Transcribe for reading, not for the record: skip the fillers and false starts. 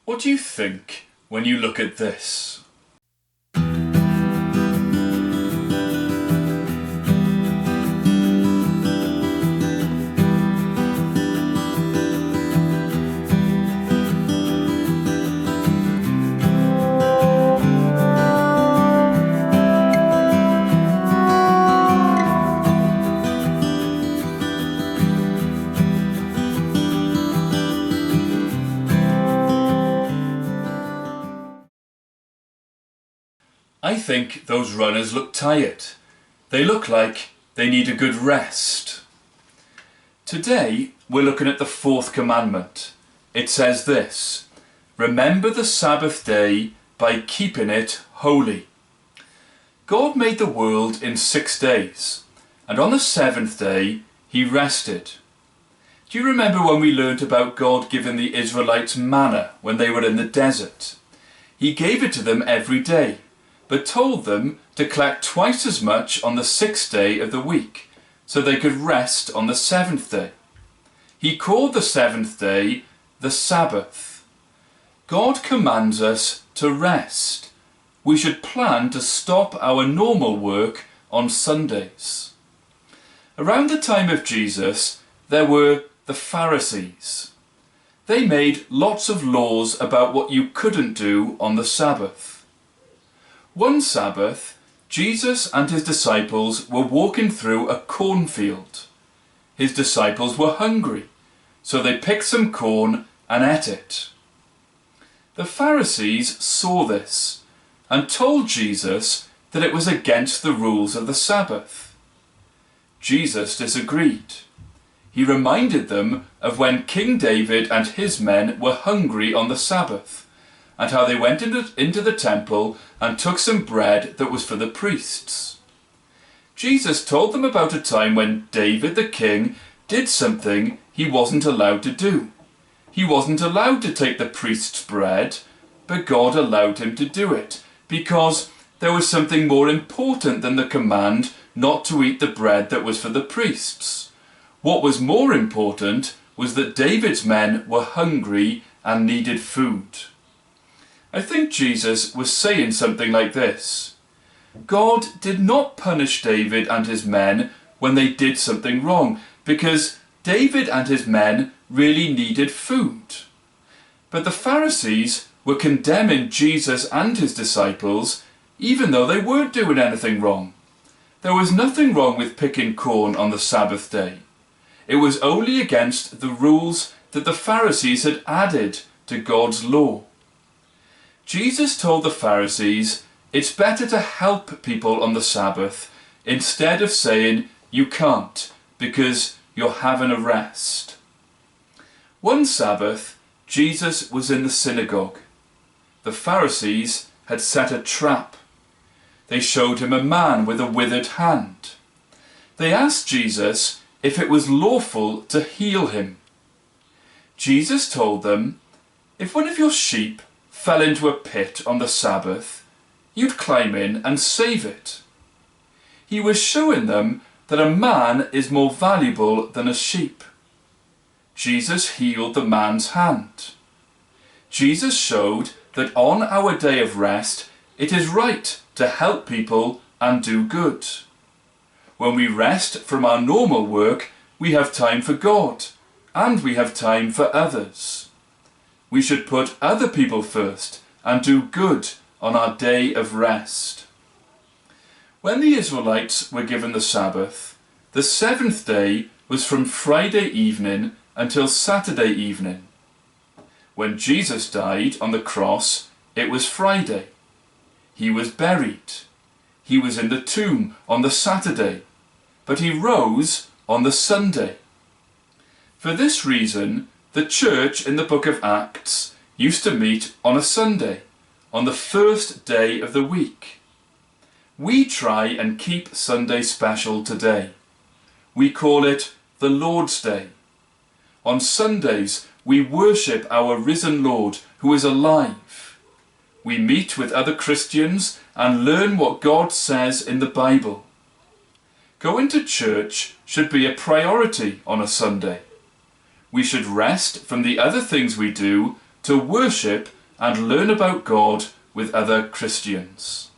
What do you think when you look at this? I think those runners look tired. They look like they need a good rest. Today we're looking at the fourth commandment. It says this: remember the Sabbath day by keeping it holy. God made the world in 6 days, and on the seventh day he rested. Do you remember when we learnt about God giving the Israelites manna when they were in the desert? He gave it to them every day, but told them to collect twice as much on the 6th day of the week, so they could rest on the 7th day. He called the 7th day the Sabbath. God commands us to rest. We should plan to stop our normal work on Sundays. Around the time of Jesus, there were the Pharisees. They made lots of laws about what you couldn't do on the Sabbath. One Sabbath, Jesus and his disciples were walking through a cornfield. His disciples were hungry, so they picked some corn and ate it. The Pharisees saw this and told Jesus that it was against the rules of the Sabbath. Jesus disagreed. He reminded them of when King David and his men were hungry on the Sabbath, and how they went into the temple and took some bread that was for the priests. Jesus told them about a time when David the king did something he wasn't allowed to do. He wasn't allowed to take the priest's bread, but God allowed him to do it, because there was something more important than the command not to eat the bread that was for the priests. What was more important was that David's men were hungry and needed food. I think Jesus was saying something like this: God did not punish David and his men when they did something wrong, because David and his men really needed food. But the Pharisees were condemning Jesus and his disciples even though they weren't doing anything wrong. There was nothing wrong with picking corn on the Sabbath day. It was only against the rules that the Pharisees had added to God's law. Jesus told the Pharisees it's better to help people on the Sabbath instead of saying you can't because you're having a rest. One Sabbath, Jesus was in the synagogue. The Pharisees had set a trap. They showed him a man with a withered hand. They asked Jesus if it was lawful to heal him. Jesus told them, if one of your sheep fell into a pit on the Sabbath, you'd climb in and save it. He was showing them that a man is more valuable than a sheep. Jesus healed the man's hand. Jesus showed that on our day of rest, it is right to help people and do good. When we rest from our normal work, we have time for God and we have time for others. We should put other people first and do good on our day of rest. When the Israelites were given the Sabbath, the 7th day was from Friday evening until Saturday evening. When Jesus died on the cross, it was Friday. He was buried. He was in the tomb on the Saturday, but he rose on the Sunday. For this reason, the church in the book of Acts used to meet on a Sunday, on the first day of the week. We try and keep Sunday special today. We call it the Lord's Day. On Sundays, we worship our risen Lord who is alive. We meet with other Christians and learn what God says in the Bible. Going to church should be a priority on a Sunday. We should rest from the other things we do to worship and learn about God with other Christians.